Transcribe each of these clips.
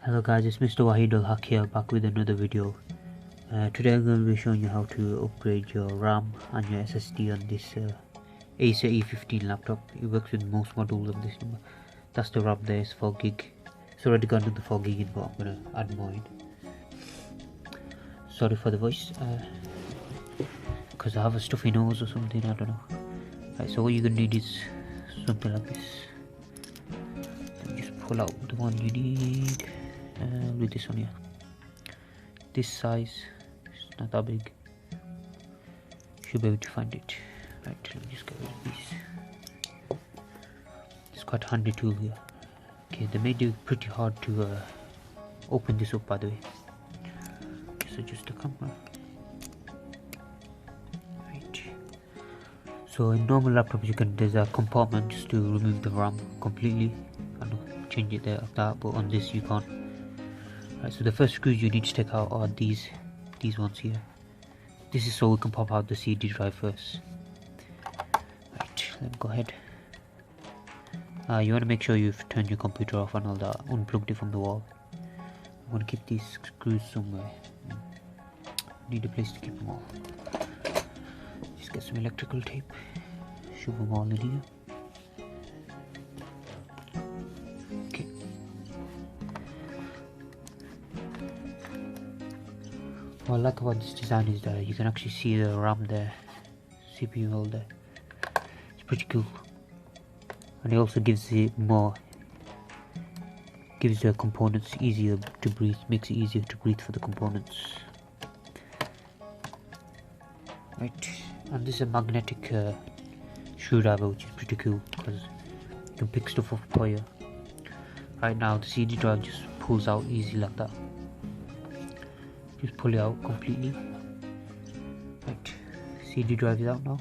Hello guys, it's Mr. Wahid Al Haq here, back with another video. Today I'm going to be showing you how to upgrade your RAM and your SSD on this Acer E15 laptop. It works with most models of this number. That's the RAM there, it's 4GB. It's already gone to the 4GB in, but I'm going to add more in. Sorry for the voice, because I have a stuffy nose or something, I don't know. Right, so what you're going to need is something like this. Just pull out the one you need. With this one here, this size, it's not that big, should be able to find it. Right, let me just get rid of these. It's quite a handy tool here. Okay, they made it pretty hard to open this up, by the way. Just adjust the camera. Right, so in normal laptops there's a compartment just to remove the RAM completely and change it there like that, but on this you can't. Right, so the first screws you need to take out are these ones here. This is so we can pop out the CD drive first. Right, let me go ahead. You want to make sure you've turned your computer off and all that, unplugged it from the wall. I'm going to keep these screws somewhere. Need a place to keep them all. Just get some electrical tape, shove them all in here. What I like about this design is that you can actually see the RAM there, CPU hole there. It's pretty cool, and it also gives the components easier to breathe. Makes it easier to breathe for the components. Right, and this is a magnetic screwdriver, which is pretty cool because you can pick stuff up for you. Right now, the CD drive just pulls out easy like that. Just pull it out completely. Right, CD drive is out now,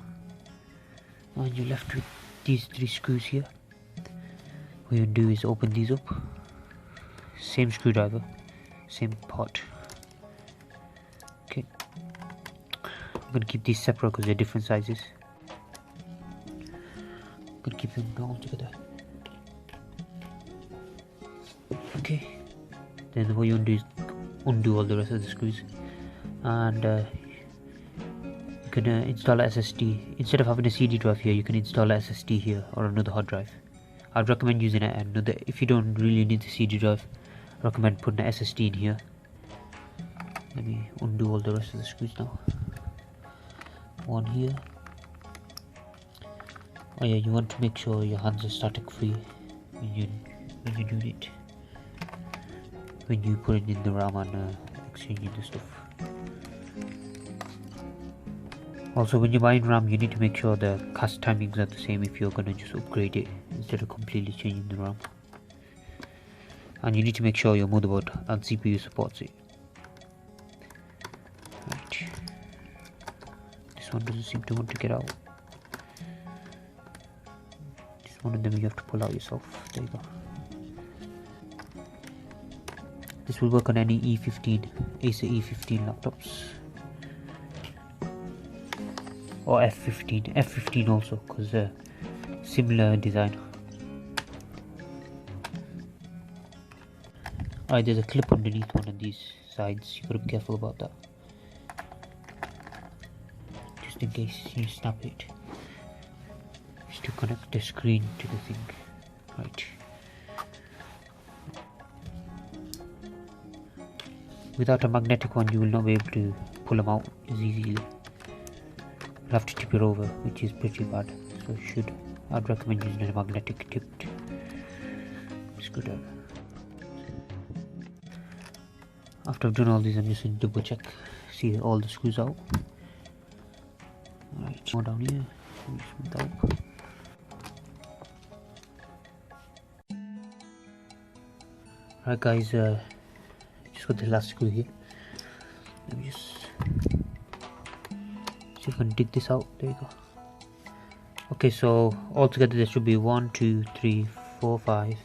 and you're left with these 3 screws here. What you do is open these up. Same screwdriver, same part. Okay, I'm gonna keep these separate because they're different sizes. I'm gonna keep them all together. Okay, then what you want to do is undo all the rest of the screws, and you can install an SSD. Instead of having a CD drive here, you can install an SSD here or another hard drive. I'd recommend using another. If you don't really need the CD drive, I recommend putting an SSD in here. Let me undo all the rest of the screws now. One here. Oh yeah, you want to make sure your hands are static free when you're doing it. When you put it in the RAM and exchanging the stuff. Also, when you're buying RAM, you need to make sure the cast timings are the same if you're gonna just upgrade it instead of completely changing the RAM. And you need to make sure your motherboard and CPU supports it. Right. This one doesn't seem to want to get out. This one of them you have to pull out yourself. There you go. This will work on any E15, Acer E15 laptops, or F15 also, because similar design. Alright, there's a clip underneath one of these sides. You gotta be careful about that, just in case you snap it. Just to connect the screen to the thing. Right. Without a magnetic one, you will not be able to pull them out as easily. You'll have to tip it over, which is pretty bad. So I'd recommend using a magnetic tipped screwdriver. After I've done all these, I'm just going to double check, see all the screws out. Alright, more down here. Smooth out. Alright guys, just got the last screw here. Let me just see if I can dig this out. There you go. Okay, so altogether there should be 1, 2, 3, 4, 5,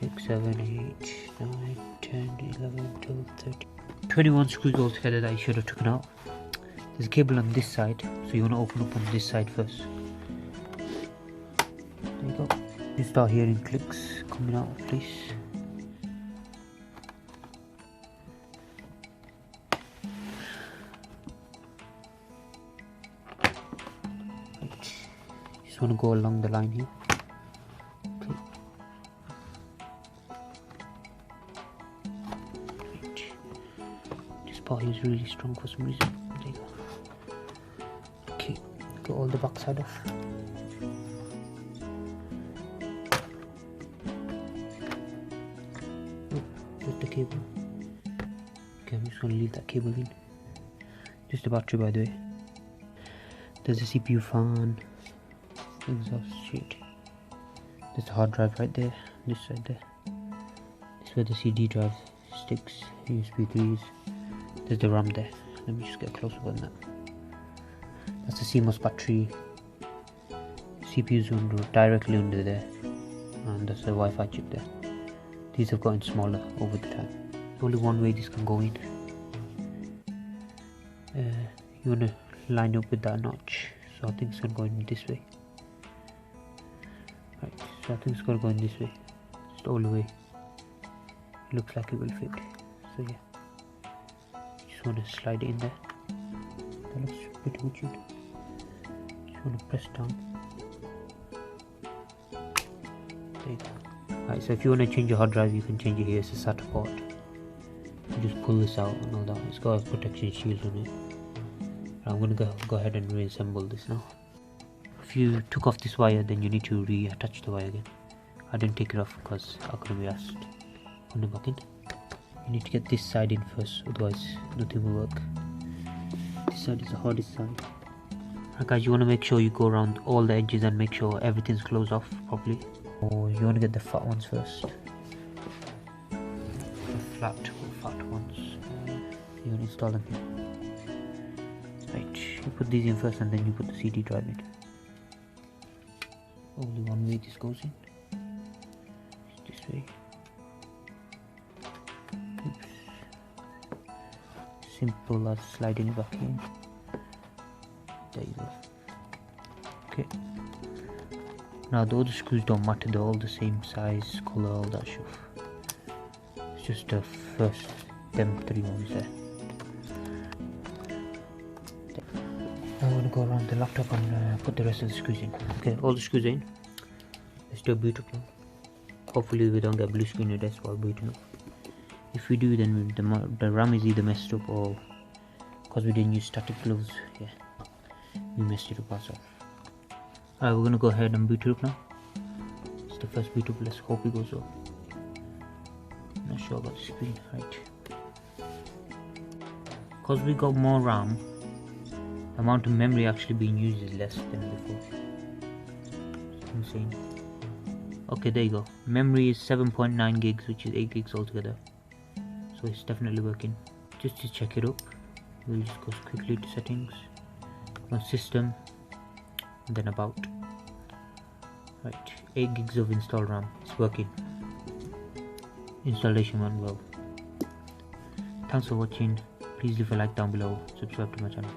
6, 7, 8, 9, 10, 11, 12, 13, 21 screws altogether that I should have taken out. There's a cable on this side, so you want to open up on this side first. There you go. You start hearing clicks coming out of place. just want to go along the line here. Okay. Right. This part is really strong for some reason. There you go. Okay, get all the backside off. Oh, just the cable. Okay, I'm just going to leave that cable in. Just the battery, by the way. There's a CPU fan, exhaust shit. There's the hard drive right there, this side there. This is where the CD drive sticks, USB 3s. There's the RAM there. Let me just get closer on that. That's the CMOS battery. CPU's directly under there, and that's the Wi-Fi chip there. These have gotten smaller over the time. Only one way this can go in. You wanna line up with that notch, so I think it's gonna go in this way. Right, so I think it's gonna go in this way, just all the way. It looks like it will fit. So yeah, just wanna slide it in there. That looks pretty good. Just wanna press down. There you go. Right, so if you wanna change your hard drive, you can change it here. It's a SATA port. You just pull this out and all that. It's got a protection shield on it. I'm going to go ahead and reassemble this now. If you took off this wire, then you need to reattach the wire again. I didn't take it off because I couldn't be asked. Put it back in. You need to get this side in first, otherwise nothing will work. This side is the hardest side. Right guys, you want to make sure you go around all the edges and make sure everything's closed off properly. Or you want to get the fat ones first. The fat ones. You want to install them here. Right, you put these in first and then you put the CD drive in. Only one way this goes in. It's this way. Oops. Simple as sliding it back in. There you go. Okay. Now the other screws don't matter, they're all the same size, color, all that stuff. It's just the first, them three ones there. I want to go around the laptop and put the rest of the screws in. Okay, all the screws in. Let's do a boot up now. Hopefully we don't get blue screen of death while booting up. If we do, then the RAM is either messed up or because we didn't use static gloves, yeah, we messed it up ourselves. Alright, we're gonna go ahead and boot it up now. It's the first boot up, let's hope it goes well. Not sure about the screen, right. Because we got more RAM, the amount of memory actually being used is less than before. Insane. Okay, there you go. Memory is 7.9 gigs, which is 8 gigs altogether. So it's definitely working. Just to check it up, we'll just go quickly to settings, on system, and then about. Right, 8 gigs of installed RAM. It's working. Installation went well. Thanks for watching. Please leave a like down below. Subscribe to my channel.